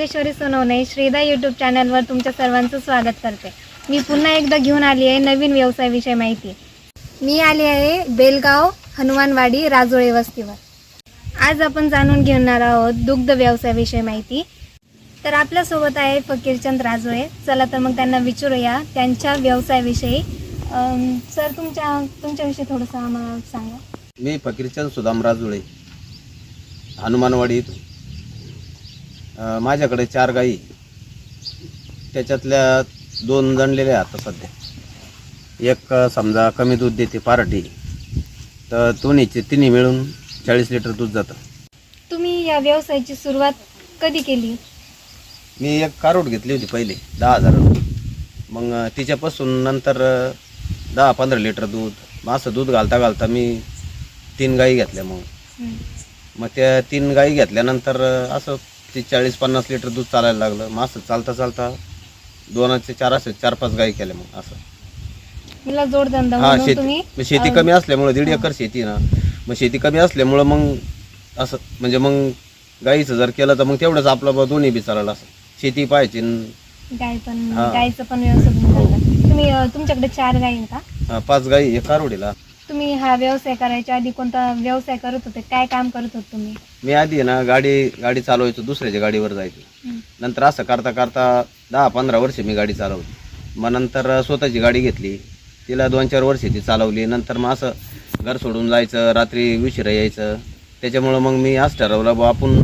Yogeshwari Sonawane Shrida YouTube चॅनलवर तुमच्या सर्वांचं स्वागत करते। मी पुन्हा एकदा घेऊन आली आहे नवीन व्यवसायाविषयी माहिती। मी आली आहे बेलगाव हनुमानवाडी राजोळे वस्तीवर। आज आपण जाणून घेणार आहोत दुग्ध व्यवसायाविषयी माहिती। तर आपल्यासोबत आहे फकीरचंद राजोळे। चला तर मग त्यांना विचारूया त्यांच्या व्यवसायाविषयी। सर तुमच्याविषयी थोडंसं आम्हाला सांगा। मी फकीरचंद सुदाम राजोळे, हनुमानवाडी। माझ्याकडे 4 गाई, त्याच्यातल्या 2 जणलेल्या आता सध्या। एक समजा कमी दूध देते पार्टी, तर दोन्हीचे तिन्ही मिळून 40 लिटर दूध जातं। तुम्ही या व्यवसायाची सुरुवात कधी केली? मी एक कारोट घेतली होती पहिले 10,000, मग तिच्यापासून नंतर 10-15 लिटर दूध, मग असं दूध घालता घालता मी 3 गाई घेतल्या। मग त्या 3 गाई घेतल्यानंतर असं 40-50 लिटर दूध चालायला लागलं। मग असं चालता चालता 2-4 गाई केल्या। मग असं मला जोडधंदा म्हणून तुम्ही शेती कमी असल्यामुळे 1.5 एकर शेती ना, मग शेती कमी असल्यामुळं मग असं म्हणजे मग गाईचं जर केलं तर मग तेवढंच आपलं दोन्ही बी चालायला। असं शेती पाहायची, गायचं पण व्यवसाय तुम्ही तुमच्याकडे 4 गाई आहेत का? 5 गाई, 1 कारोडीला। तुम्ही हा व्यवसाय करायच्या आधी कोणता व्यवसाय करत होते? काय काम करत होते तुम्ही? मी आधी ना गाडी चालवायचो, दुसऱ्याच्या गाडीवर जायचो। नंतर असं करता करता 10-15 वर्ष मी गाडी चालवली। मग नंतर स्वतःची गाडी घेतली, तिला 2-4 वर्ष ती चालवली। नंतर मग असं घर सोडून जायचं, रात्री उशिरा यायचं, त्याच्यामुळं मग मी असं ठरवलं बा आपण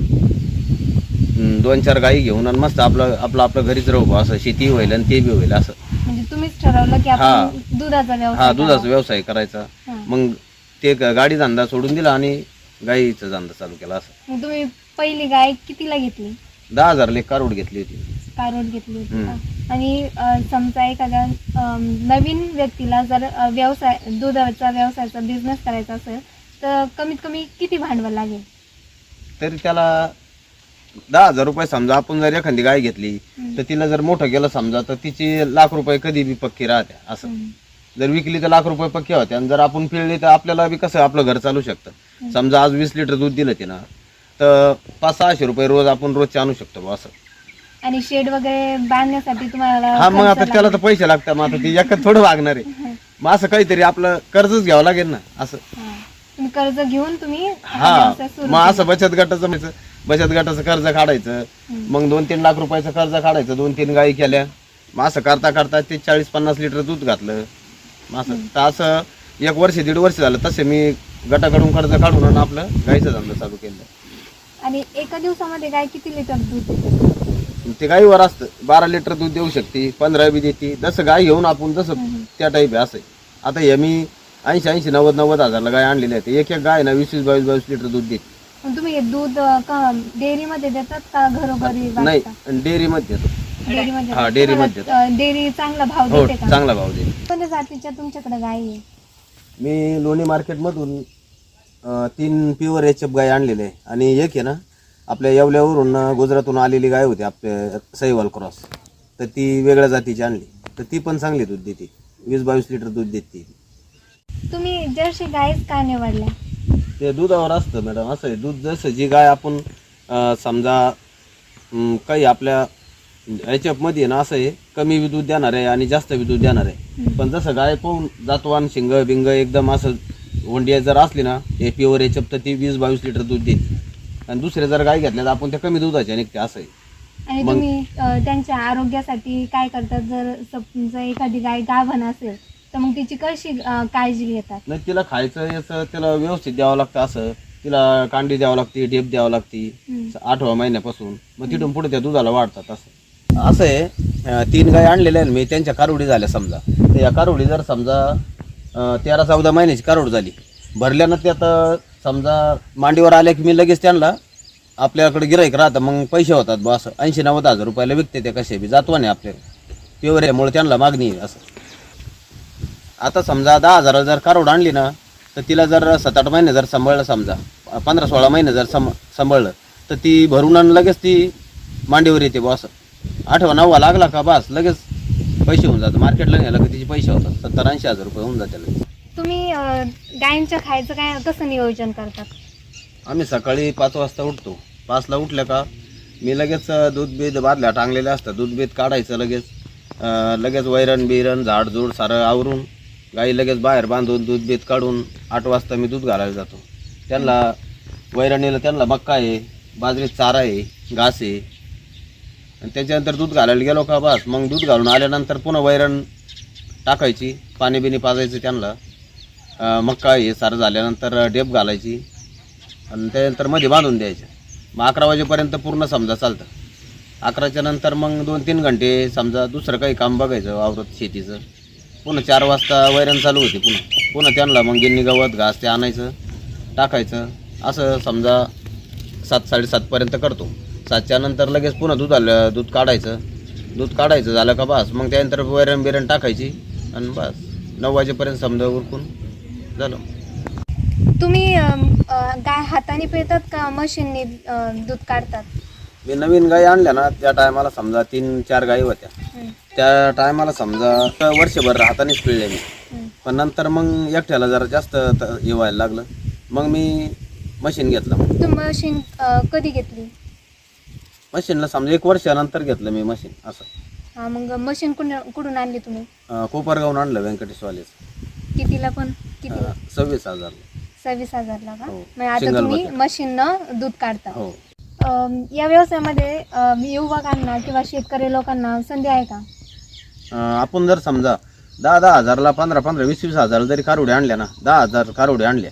2-4 गाई घेऊन आणि मस्त आपलं घरीच राहू बा, असं शेती होईल आणि ते बी होईल। असं म्हणजे तुम्हीच ठरवलं की आपण दुधाचा व्यवसाय दुधाचा व्यवसाय करायचा। मग ते गाडी धंदा सोडून दिला आणि गाईचा धंदा चालू केला। असं मग तुम्ही पहिली गाय कितीला घेतली? 10,000 एक कारोड घेतली होती। कारोड घेतली होती का? आणि समजा एखाद्या नवीन व्यक्तीला जर दुधाचा व्यवसायाचा बिझनेस करायचा असेल तर कमीत कमी किती भांडवल लागेल? तरी त्याला 10,000 रुपये समजा आपण जर एखादी गाय घेतली तर तिला जर मोठं केलं समजा तर तिची ₹1,00,000 कधी बी पक्की राहते। असं जर विकली तर ₹1,00,000 पक्की होते, आणि जर आपण पिळली तर आपल्याला बी कसं आपलं घर चालू शकतं। समजा आज 20 लिटर दूध दिलं तिनं तर 500-600 रुपये रोज आपण रोजचे आणू शकतो असं। आणि शेड वगैरे बांधण्यासाठी तुम्हाला मग आता त्याला तर पैसे लागतात। मग आता ती एकच थोडं वागणार आहे, मग असं काहीतरी आपलं कर्जच घ्यावं लागेल ना। असं तुम्ही कर्ज घेऊन तुम्ही मग असं बचत गटाचं कर्ज काढायचं, मग 2-3 लाख रुपयाचं कर्ज काढायचं, 2-3 गाई केल्या, मग असं करता करता ते 40-50 लिटर दूध घातलं। मग असं तर असं 1 वर्ष 1.5 वर्ष झालं तसे मी गटाकडून कर्ज काढून आणि आपलं गाईचा धंदा चालू केला। आणि एका दिवसामध्ये गाय किती लिटर दूध देते? ते गाईवर असतं, 12 लिटर दूध देऊ शकते, 15 बी देते, जसं गाय घेऊन आपण जसं त्या टाईप आहे। असं आता हे मी 80-90 हजारला गाय आणलेली आहे, एक गाय ना 20-22 लिटर दूध देते। तुम्ही दूध डेअरी मध्ये देतात का घरोघरी? नाही, डेअरी मध्ये देतो। डेअरी मध्ये डेअरी चांगला भाव देते का? चांगला भाव देते। कोणत्या जातीच्या तुमच्याकडे गाय आहे? मी लोणी मार्केट मधून 3 प्युअर HF गाय आणलेले आहे, आणि एक आहे ना आपल्या येवल्यावरून गुजरातून आलेली गाय होती आपल्या सहीवाल क्रॉस, तर ती वेगळ्या जातीची आणली, तर ती पण चांगली दूध देते, 20-22 लिटर दूध देते। तुम्ही जर्सी गायच का निवडल्या? ते दुधावर असतं मॅडम। असं आहे, दूध जसं जी गाय आपण समजा काही आपल्या HF मध्ये ना असं आहे, कमी बी दूध देणार आहे आणि जास्त बी दूध देणार आहे, पण जसं गाय पाहून जातवान शिंग बिंग एकदम असं वंडिया जर असली ना हे प्युअर HF तर ती 20-22 लिटर दूध देते, आणि दुसरे जर गाय घेतल्या तर आपण त्या कमी दुधाच्या निघते। असं आहे। आणि तुम्ही त्यांच्या आरोग्यासाठी काय करतात? जर समजा एखादी गाय गाभण असेल तर मग तिची कशी काळजी घेतात? नाही, तिला खायचं याचं त्याला व्यवस्थित द्यावं लागतं। असं तिला कांडी द्यावं लागते, ढेप द्यावं लागते 8व्या महिन्यापासून, मग तिथून पुढे त्या दुधाला वाढतात। असं आहे। 3 गाय आणलेल्या मी, त्यांच्या कारोडी झाल्या समजा, तर या कारोडी जर समजा 13-14 महिन्याची कारोड झाली, भरल्यानं त्यात समजा मांडीवर आल्या की मी लगेच त्यांना आपल्याकडे गिराईक राहतं, मग पैसे होतात बा। असं 80-90 हजार रुपयाला विकते ते, कसे बी जातवाने आपल्या प्युअर यामुळे त्यांना मागणी आहे। असं आता समजा 10,000 जर कारोड आणली ना तर तिला जर 7-8 महिने जर सांभाळलं, समजा 15-16 महिने जर सांभाळलं तर ती भरून आणि लगेच ती मांडीवर येते बा। असं 8वा-9वा लागला का बस लगेच पैसे होऊन जातात। मार्केटला न्यायला का तिचे पैसे होतात, 70-80 हजार रुपये होऊन जाते। तुम्ही गायींच्या खायचं काय कसं नियोजन करतात? आम्ही सकाळी 5 वाजता उठतो, 5ला उठल्या का मी लगेच दूध बीत बादल्या टांगलेल्या असतात, दूध बीत काढायचं लगेच वैरण बिरण झाडझूड सारं आवरून गाई लगेच बाहेर बांधून दूध बीत काढून 8 वाजता मी दूध घालायला जातो. त्यांना वैरणीला त्यांना मक्का आहे, बाजरीत चारा आहे, घास आहे. आणि त्याच्यानंतर दूध घालायला गेलो का बस मग दूध घालून आल्यानंतर पुन्हा वैरण टाकायची, पाणी बिणी पाजायचं त्यांना. मक्का हे सारं झाल्यानंतर डेप घालायची आणि त्यानंतर मध्ये बांधून द्यायचं. मग 11 वाजेपर्यंत पूर्ण समजा चालतं. 11च्या नंतर मग 2-3 घंटे समजा दुसरं काही काम बघायचं वावरत शेतीचं. पुन्हा 4 वाजता वैरण चालू होती. पुन्हा त्यांना मग गिन्नी गवत घास ते आणायचं टाकायचं. असं समजा 7-7:30पर्यंत करतो. 7च्या नंतर लगेच पुन्हा दूध काढायचं झालं का बस मग त्यानंतर वैरण बिरण टाकायची आणि बस 9 वाजेपर्यंत समजा उरकून झालं. तुम्ही गाय हाताने पिळतात का मशीनने दूध काढतात? मी नवीन गाई आणल्या ना त्या टायमाला समजा 3-4 गाई होत्या. त्या टायमाला समजा वर्षभर हातानेच पिळले मी. पण नंतर मग एकट्याला जरा जास्त हे व्हायला लागलं मग मी मशीन घेतलं. तू मशीन कधी घेतली? मशीनला समजा 1 वर्षानंतर घेतलं मी मशीन असं. हा, मग मशीन कुठून आणली तुम्ही? कोपरगावून आणलं व्यंकटेशवालेच. कितीला पण? किती? 26,000. 26,000ला का? हो. मग आता Single तुम्ही bucket. मशीननं दूध काढता. हो. या व्यवसायामध्ये युवकांना किंवा शेतकरी लोकांना संधी आहे का? आपण जर समजा 10-10 हजारला 15-15, 20-20 हजार जरी कारुडे आणल्या ना, 10,000 कारुडे आणल्या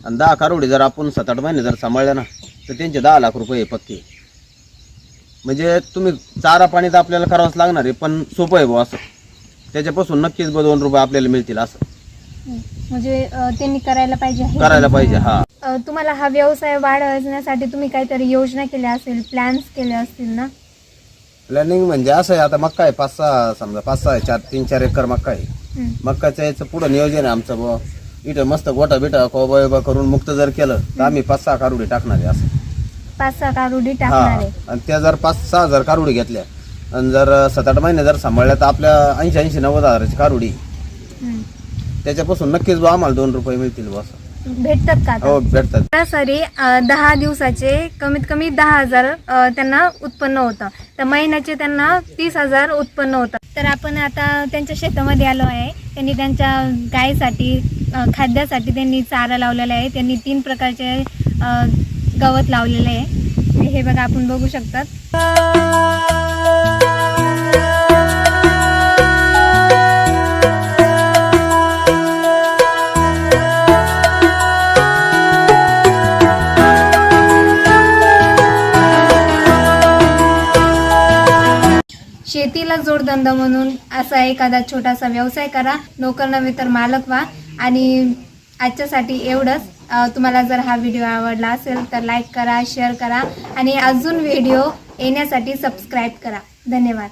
आणि 10 कारुडे जर आपण 7-8 महिने जर सांभाळल्या ना तर त्यांचे 10 लाख रुपये पक्के. म्हणजे तुम्ही चारा पाणी तर आपल्याला करावंच लागणार आहे पण सोपं आहे भाऊ असं. त्याच्यापासून नक्कीच 2 रुपये आपल्याला मिळतील असं. म्हणजे त्यांनी करायला पाहिजे. हा. तुम्हाला हा व्यवसाय वाढवण्यासाठी तुम्ही काहीतरी योजना केल्या असेल, प्लॅन्स केले असतील ना? प्लॅनिंग म्हणजे असं आहे, आता मक्का आहे 5-6 समजा 5-6 3-4 एकर मक्का आहे. मक्काच्या याचं पुढं नियोजन आहे आमचं बुवा. इथं मस्त गोटा बिटा कोबा करून मुक्त जर केलं तर आम्ही 5-6 कारुडी टाकणार आहे असं. 5-6 कारुडी टाकणार आहे. आणि त्या जर 5-6 हजार कारुडी घेतल्या आणि जर 7-8 महिने जर सांभाळल्या तर आपल्या 80-90 हजाराची कारुडी त्याच्यापासून नक्कीच आम्हाला 2 रुपये मिळतील बस. भेटतात का? हो भेटतात. सरासरी 10 दिवसाचे कमीत कमी 10,000 त्यांना उत्पन्न होतं. तर महिन्याचे त्यांना 30,000 उत्पन्न होतं. तर आपण आता त्यांच्या शेतामध्ये आलो आहे. त्यांनी त्यांच्या गायीसाठी खाद्यासाठी त्यांनी चारा लावलेला आहे. त्यांनी 3 प्रकारचे गवत लावलेले आहे. हे बघा आपण बघू शकतात. शेतीला जोडधंदा म्हणून असा एखादा छोटासा व्यवसाय करा. नोकर नव्हे तर मालक व्हा. आणि आजच्यासाठी एवढंच. तुम्हाला जर हा व्हिडिओ आवडला असेल तर लाईक करा, शेअर करा आणि अजून व्हिडिओ येण्यासाठी सबस्क्राईब करा. धन्यवाद.